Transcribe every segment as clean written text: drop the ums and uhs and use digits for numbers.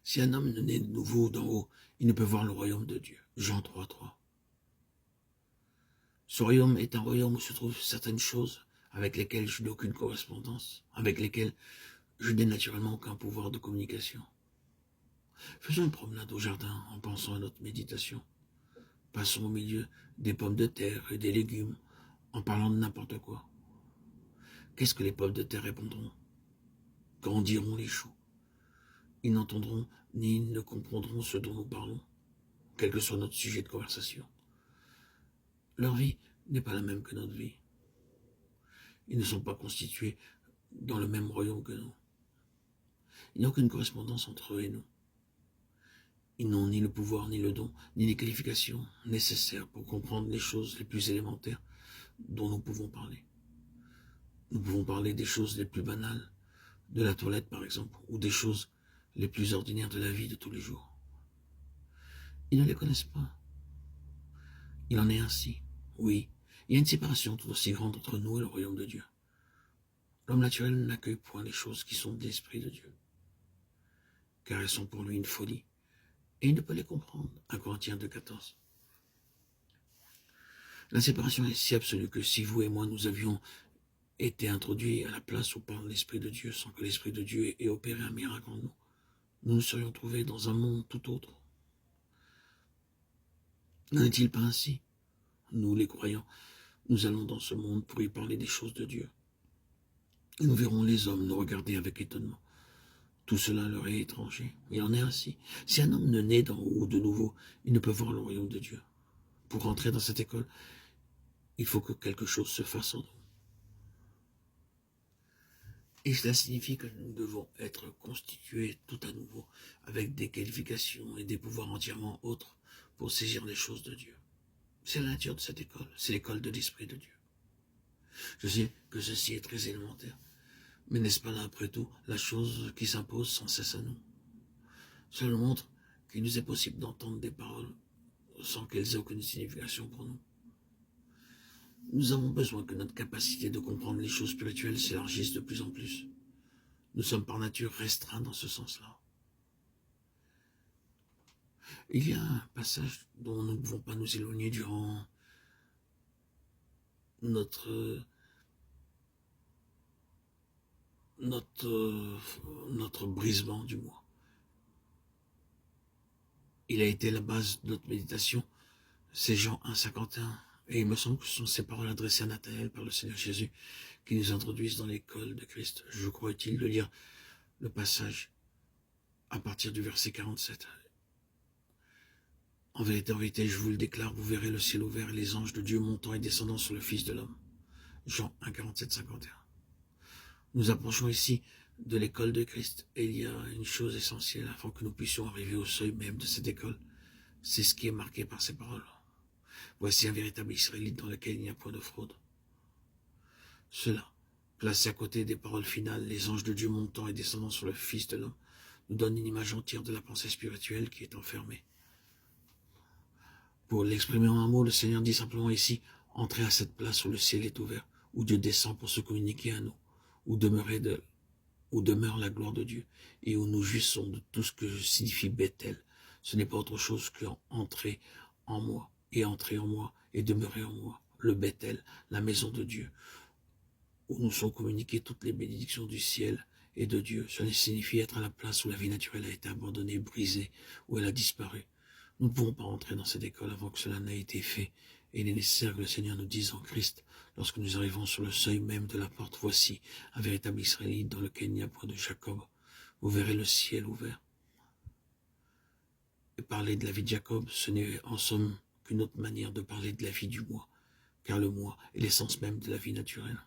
Si un homme ne naît de nouveau d'en haut, il ne peut voir le royaume de Dieu. Jean 3,3. Ce royaume est un royaume où se trouvent certaines choses avec lesquelles je n'ai aucune correspondance, avec lesquelles je n'ai naturellement aucun pouvoir de communication. Faisons une promenade au jardin en pensant à notre méditation. Passons au milieu des pommes de terre et des légumes en parlant de n'importe quoi. Qu'est-ce que les pommes de terre répondront? Quand diront les choux? Ils n'entendront ni ne comprendront ce dont nous parlons, quel que soit notre sujet de conversation. Leur vie n'est pas la même que notre vie. Ils ne sont pas constitués dans le même royaume que nous. Il n'y a aucune correspondance entre eux et nous. Ils n'ont ni le pouvoir, ni le don, ni les qualifications nécessaires pour comprendre les choses les plus élémentaires dont nous pouvons parler. Nous pouvons parler des choses les plus banales, de la toilette par exemple, ou des choses les plus ordinaires de la vie de tous les jours. Ils ne les connaissent pas. Il en est ainsi. Oui, il y a une séparation tout aussi grande entre nous et le royaume de Dieu. L'homme naturel n'accueille point les choses qui sont de l'Esprit de Dieu, car elles sont pour lui une folie, et il ne peut les comprendre. 1 Corinthiens 2,14. La séparation est si absolue que si vous et moi nous avions été introduits à la place où parle l'Esprit de Dieu sans que l'Esprit de Dieu ait opéré un miracle en nous, nous nous serions trouvés dans un monde tout autre. N'en est-il pas ainsi? Nous, les croyants, nous allons dans ce monde pour y parler des choses de Dieu. Et nous verrons les hommes nous regarder avec étonnement. Tout cela leur est étranger. Il en est ainsi. Si un homme ne naît d'en haut de nouveau, il ne peut voir le royaume de Dieu. Pour entrer dans cette école, il faut que quelque chose se fasse en nous. Et cela signifie que nous devons être constitués tout à nouveau, avec des qualifications et des pouvoirs entièrement autres pour saisir les choses de Dieu. C'est la nature de cette école, c'est l'école de l'Esprit de Dieu. Je sais que ceci est très élémentaire, mais n'est-ce pas là, après tout, la chose qui s'impose sans cesse à nous? Cela nous montre qu'il nous est possible d'entendre des paroles sans qu'elles aient aucune signification pour nous. Nous avons besoin que notre capacité de comprendre les choses spirituelles s'élargisse de plus en plus. Nous sommes par nature restreints dans ce sens-là. Il y a un passage dont nous ne pouvons pas nous éloigner durant notre brisement du moi. Il a été la base de notre méditation, c'est Jean 1,51. Et il me semble que ce sont ces paroles adressées à Nathanaël par le Seigneur Jésus qui nous introduisent dans l'école de Christ. Je crois utile de lire le passage à partir du verset 47. En vérité, je vous le déclare, vous verrez le ciel ouvert et les anges de Dieu montant et descendant sur le Fils de l'homme. Jean 1, 47, 51. Nous approchons ici de l'école de Christ et il y a une chose essentielle afin que nous puissions arriver au seuil même de cette école. C'est ce qui est marqué par ces paroles. Voici un véritable Israélite dans lequel il n'y a point de fraude. Cela, placé à côté des paroles finales, les anges de Dieu montant et descendant sur le Fils de l'homme, nous donne une image entière de la pensée spirituelle qui est enfermée. Pour l'exprimer en un mot, le Seigneur dit simplement ici, entrez à cette place où le ciel est ouvert, où Dieu descend pour se communiquer à nous, où demeure la gloire de Dieu, et où nous jouissons de tout ce que signifie Bethel. Ce n'est pas autre chose qu'entrer en moi, et entrer en moi, et demeurer en moi. Le Bethel, la maison de Dieu, où nous sont communiquées toutes les bénédictions du ciel et de Dieu. Cela signifie être à la place où la vie naturelle a été abandonnée, brisée, où elle a disparu. Nous ne pouvons pas entrer dans cette école avant que cela n'ait été fait. Et il est nécessaire que le Seigneur nous dise en Christ, lorsque nous arrivons sur le seuil même de la porte, voici un véritable Israélite dans lequel il n'y a point de Jacob. Vous verrez le ciel ouvert. Et parler de la vie de Jacob, ce n'est en somme qu'une autre manière de parler de la vie du moi, car le moi est l'essence même de la vie naturelle.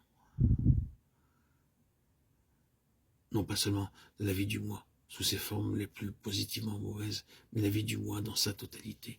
Non pas seulement de la vie du moi, sous ses formes les plus positivement mauvaises, mais la vie du moi dans sa totalité.